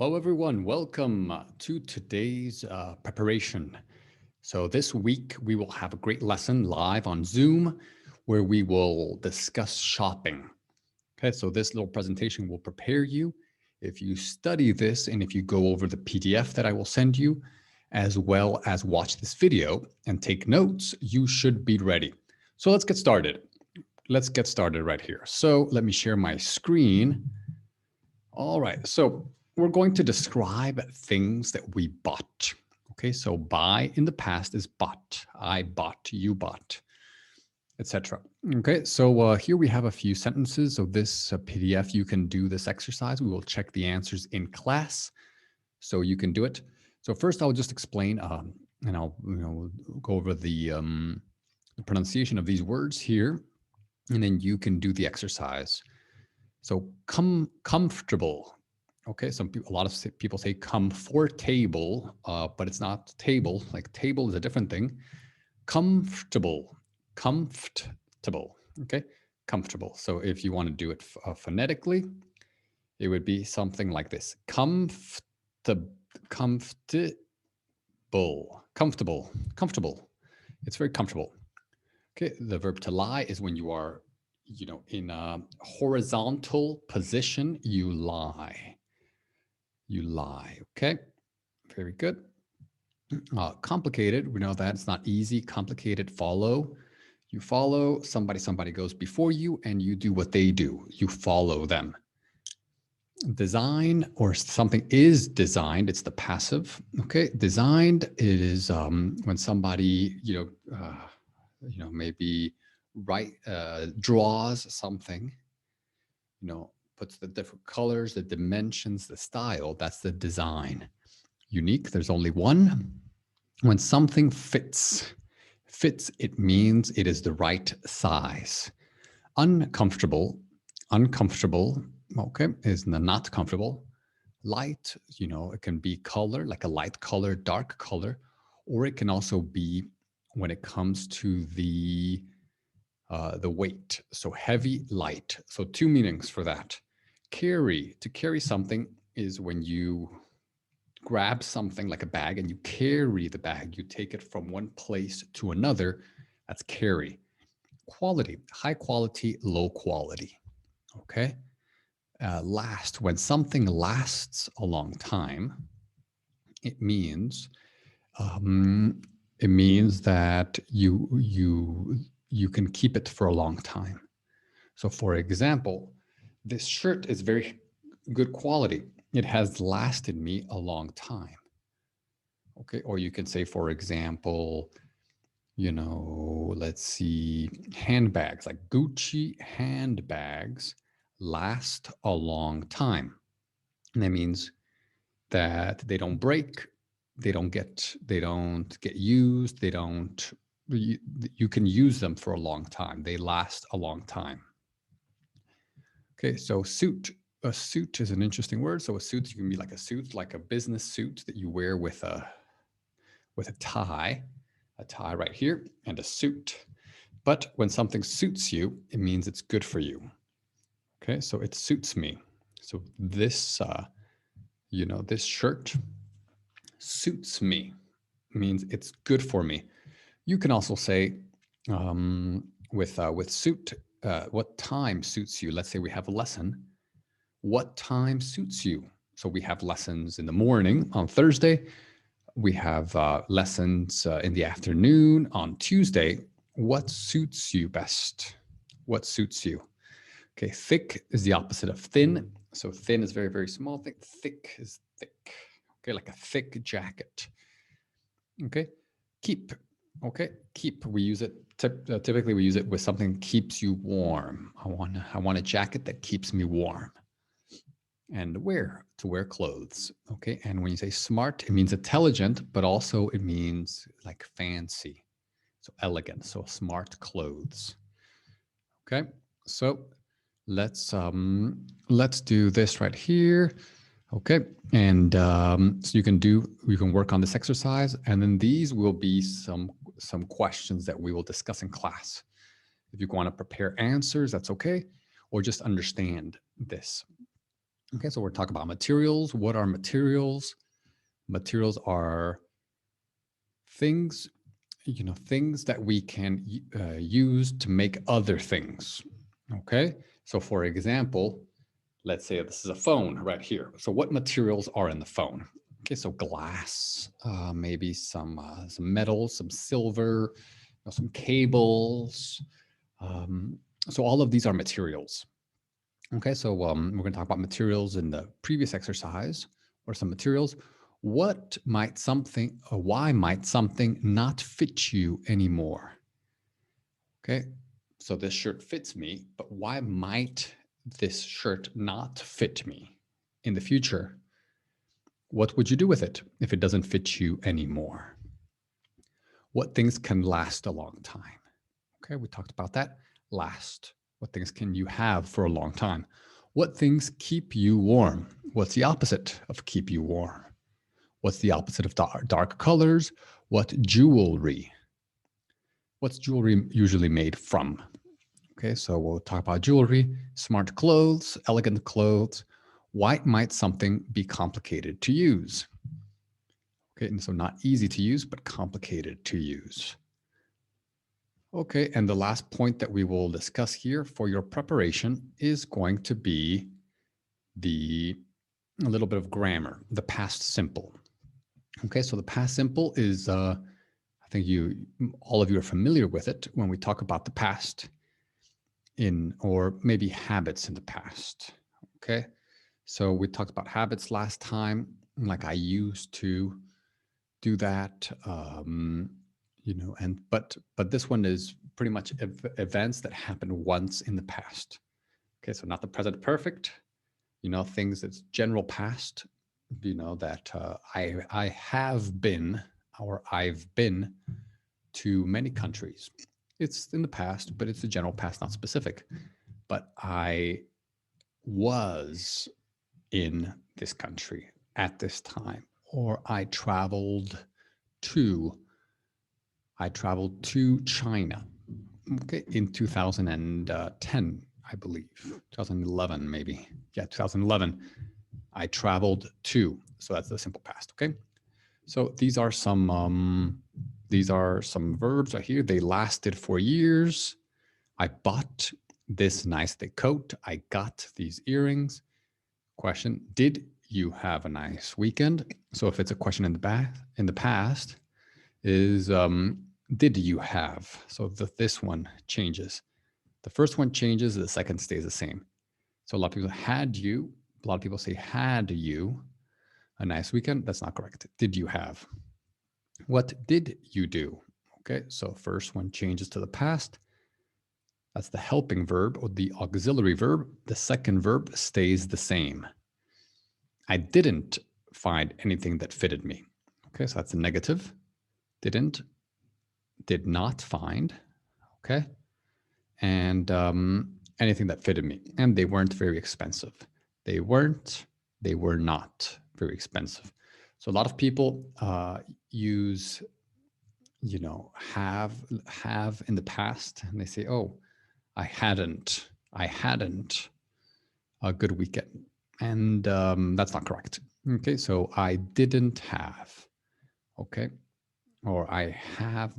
Hello, everyone. Welcome to today's preparation. So this week, we will have a great lesson live on Zoom where we will discuss shopping. Okay, so this little presentation will prepare you. If you study this and if you go over the PDF that I will send you, as well as watch this video and take notes, you should be ready. So let's get started. Let's get started right here. So let me share my screen. All right, so we're going to describe things that we bought. Okay, so buy in the past is bought. I bought, you bought, etc. Okay, so here we have a few sentences. So this PDF, you can do this exercise. We will check the answers in class, so you can do it. So first, I'll just explain, and I'll go over the pronunciation of these words here, and then you can do the exercise. So comfortable. Okay, a lot of people say comfortable, but it's not table. Like table is a different thing. Comfortable, comfortable. Okay, comfortable. So if you want to do it phonetically, it would be something like this: comfortable, comfortable. It's very comfortable. Okay, the verb to lie is when you are, in a horizontal position. You lie. You lie. Okay, very good. Complicated, we know that it's not easy. Complicated, follow. You follow somebody goes before you and you do what they do. You follow them. Design, or something is designed, it's the passive. Okay, designed, it is when somebody, maybe draws something, puts the different colors, the dimensions, the style. That's the design. Unique, there's only one. When something fits, it means it is the right size. Uncomfortable, okay, is not comfortable. Light, it can be color, like a light color, dark color, or it can also be when it comes to the weight. So heavy, light. So two meanings for that. Carry, to carry something is when you grab something like a bag and you carry the bag. You take it from one place to another. That's carry. Quality, high quality, low quality. Okay. Last, when something lasts a long time, it means that you can keep it for a long time. So for example, this shirt is very good quality. It has lasted me a long time. Okay, or you can say, for example, let's see, handbags, like Gucci handbags last a long time. And that means that they don't break, they don't get used, you can use them for a long time. They last a long time. Okay, so suit. A suit is an interesting word. So a suit, you can be like a suit, like a business suit that you wear with a tie right here, and a suit. But when something suits you, it means it's good for you. Okay, so it suits me. So this, this shirt suits me, means it's good for me. You can also say with suit, what time suits you? Let's say we have a lesson. What time suits you? So we have lessons in the morning on Thursday. We have lessons in the afternoon on Tuesday. What suits you best? What suits you? Okay, thick is the opposite of thin. So thin is very, very small. Thick is thick. Okay, like a thick jacket. Okay, keep. Okay, keep. We use it. Typically, we use it with something that keeps you warm. I want a jacket that keeps me warm. And to wear clothes. Okay, and when you say smart, it means intelligent, but also it means like fancy, so elegant. So smart clothes. Okay, so let's do this right here. Okay, and so you can work on this exercise, and then these will be some questions that we will discuss in class. If you want to prepare answers, that's okay, or just understand this. Okay, so we're talking about materials. What are materials? Materials are things, things that we can use to make other things. Okay, so for example, let's say this is a phone right here. So what materials are in the phone? Okay, so glass, maybe some metal, some silver, some cables. So all of these are materials. Okay, so we're going to talk about materials in the previous exercise. What are some materials? What might something, or why might something not fit you anymore? Okay, so this shirt fits me, but why might this shirt not fit me in the future? What would you do with it if it doesn't fit you anymore? What things can last a long time? Okay, we talked about that. Last. What things can you have for a long time? What things keep you warm? What's the opposite of keep you warm? What's the opposite of dark colors? What jewelry? What's jewelry usually made from? Okay, so we'll talk about jewelry, smart clothes, elegant clothes. Why might something be complicated to use? Okay, and so not easy to use, but complicated to use. Okay, and the last point that we will discuss here for your preparation is going to be a little bit of grammar, the past simple. Okay, so the past simple is, I think all of you are familiar with it when we talk about the past or maybe habits in the past. Okay, so we talked about habits last time, like I used to do that, but this one is pretty much events that happened once in the past. Okay, so not the present perfect, things that's general past, that I have been or I've been to many countries. It's in the past, but it's the general past, not specific. But I was in this country at this time, or I traveled to China, okay, in 2010, I believe, 2011 maybe. Yeah, 2011. I traveled to. So that's the simple past, okay? So these are some verbs right here. They lasted for years. I bought this nice thick coat. I got these earrings. Question: did you have a nice weekend? So if it's a question in the past, is did you have? So this one changes. The first one changes. The second stays the same. So a lot of people had you. A lot of people say had you a nice weekend. That's not correct. Did you have? What did you do? Okay, so first one changes to the past. That's the helping verb or the auxiliary verb. The second verb stays the same. I didn't find anything that fitted me. Okay, so that's the negative. Didn't, did not find. Okay, and anything that fitted me. And they weren't very expensive. They were not very expensive. So a lot of people use, have in the past, and they say, oh, I hadn't a good weekend. And that's not correct. Okay, so I didn't have, okay, or I have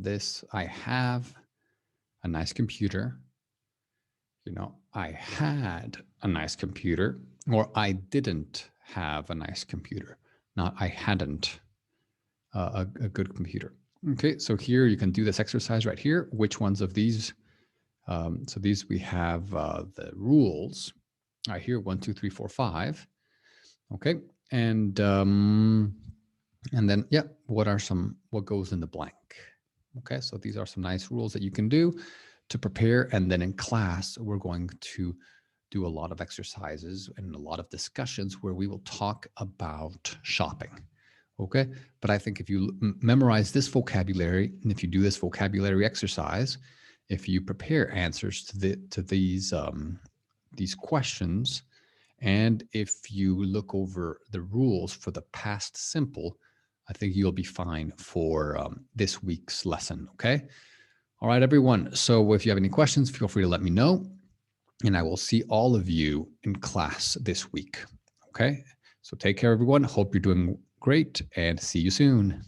a nice computer. I had a nice computer, or I didn't have a nice computer, not I hadn't a good computer. Okay, so here you can do this exercise right here. Which ones of these? So these we have the rules. Right here, 1, 2, 3, 4, 5. Okay, and then what goes in the blank? Okay, so these are some nice rules that you can do to prepare, and then in class we're going to do a lot of exercises and a lot of discussions where we will talk about shopping. Okay, but I think if you memorize this vocabulary and if you do this vocabulary exercise, if you prepare answers to these questions, and if you look over the rules for the past simple, I think you'll be fine for this week's lesson. Okay. All right, everyone. So if you have any questions, feel free to let me know, and I will see all of you in class this week. Okay. So take care, everyone. Hope you're doing great and see you soon.